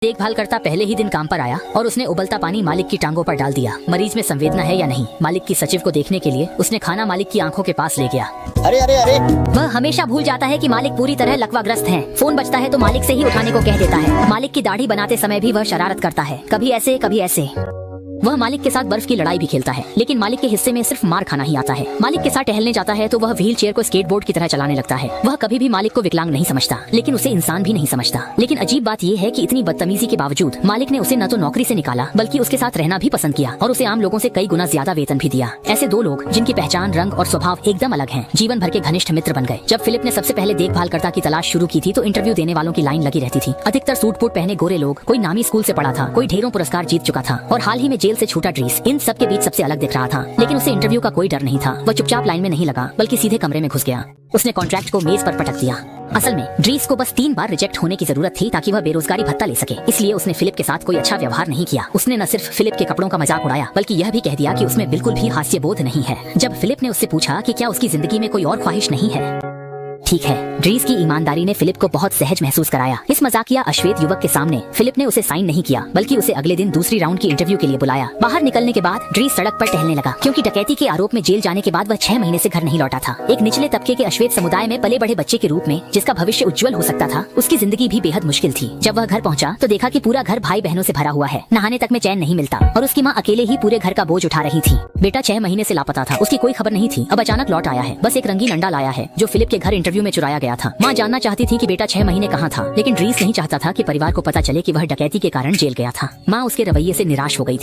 देखभाल करता पहले ही दिन काम पर आया और उसने उबलता पानी मालिक की टांगों पर डाल दिया। मरीज में संवेदना है या नहीं, मालिक की सचिव को देखने के लिए उसने खाना मालिक की आंखों के पास ले गया। अरे अरे अरे वह हमेशा भूल जाता है कि मालिक पूरी तरह लकवाग्रस्त हैं। फोन बजता है तो मालिक से ही उठाने को कह देता है। मालिक की दाढ़ी बनाते समय भी वह शरारत करता है, कभी ऐसे कभी ऐसे। वह मालिक के साथ बर्फ की लड़ाई भी खेलता है, लेकिन मालिक के हिस्से में सिर्फ मार खाना ही आता है। मालिक के साथ टहलने जाता है तो वह व्हील चेयर को स्केटबोर्ड की तरह चलाने लगता है। वह कभी भी मालिक को विकलांग नहीं समझता, लेकिन उसे इंसान भी नहीं समझता। लेकिन अजीब बात यह है कि इतनी बदतमीजी के बावजूद मालिक ने उसे न तो नौकरी से निकाला बल्कि उसके साथ रहना भी पसंद किया और उसे आम लोगों से कई गुना ज्यादा वेतन भी दिया। ऐसे दो लोग जिनकी पहचान, रंग और स्वभाव एकदम अलग हैं, जीवन भर के घनिष्ठ मित्र बन गए। जब फिलिप ने सबसे पहले देखभालकर्ता की तलाश शुरू की थी तो इंटरव्यू देने वालों की लाइन लगी रहती थी। अधिकतर सूट बूट पहने गोरे लोग, कोई नामी स्कूल से पढ़ा था, कोई ढेरों पुरस्कार जीत चुका था और हाल ही में जेल से छूटा ड्रीस इन सब के बीच सबसे अलग दिख रहा था। लेकिन उसे इंटरव्यू का कोई डर नहीं था। वह चुपचाप लाइन में नहीं लगा बल्कि सीधे कमरे में घुस गया। उसने कॉन्ट्रैक्ट को मेज पर पटक दिया। असल में ड्रीस को बस 3 बार रिजेक्ट होने की जरूरत थी ताकि वह बेरोजगारी भत्ता ले सके। इसलिए उसने फिलिप के साथ कोई अच्छा व्यवहार नहीं किया। उसने न सिर्फ फिलिप के कपड़ों का मजाक उड़ाया बल्कि यह भी कह दिया कि उसमें बिल्कुल भी हास्य बोध नहीं है। जब फिलिप ने उससे पूछा कि क्या उसकी जिंदगी में कोई और ख्वाहिश नहीं है। ठीक है, ड्रीस की ईमानदारी ने फिलिप को बहुत सहज महसूस कराया। इस मजाकिया अश्वेत युवक के सामने फिलिप ने उसे साइन नहीं किया बल्कि उसे अगले दिन दूसरी राउंड की इंटरव्यू के लिए बुलाया। बाहर निकलने के बाद ड्रीस सड़क पर टहलने लगा, क्योंकि डकैती के आरोप में जेल जाने के बाद वह 6 महीने से घर नहीं लौटा था। एक निचले तबके के अश्वेत समुदाय में पले बड़े बच्चे के रूप में जिसका भविष्य उज्जवल हो सकता था, उसकी जिंदगी भी बेहद मुश्किल थी। जब वह घर पहुंचा तो देखा कि पूरा घर भाई बहनों से भरा हुआ है। नहाने तक में चैन नहीं मिलता और उसकी माँ अकेले ही पूरे घर का बोझ उठा रही थी। बेटा 6 महीने से लापता था, उसकी कोई खबर नहीं थी। अब अचानक लौट आया है, बस एक रंगीन अंडा लाया है जो फिलिप के घर इंटरव्यू में चुराया गया था। माँ जानना चाहती थी कि बेटा 6 महीने कहाँ था, लेकिन ड्रीस नहीं चाहता था कि परिवार को पता चले कि वह डकैती के कारण जेल गया था। माँ उसके रवैये से निराश हो गई थी।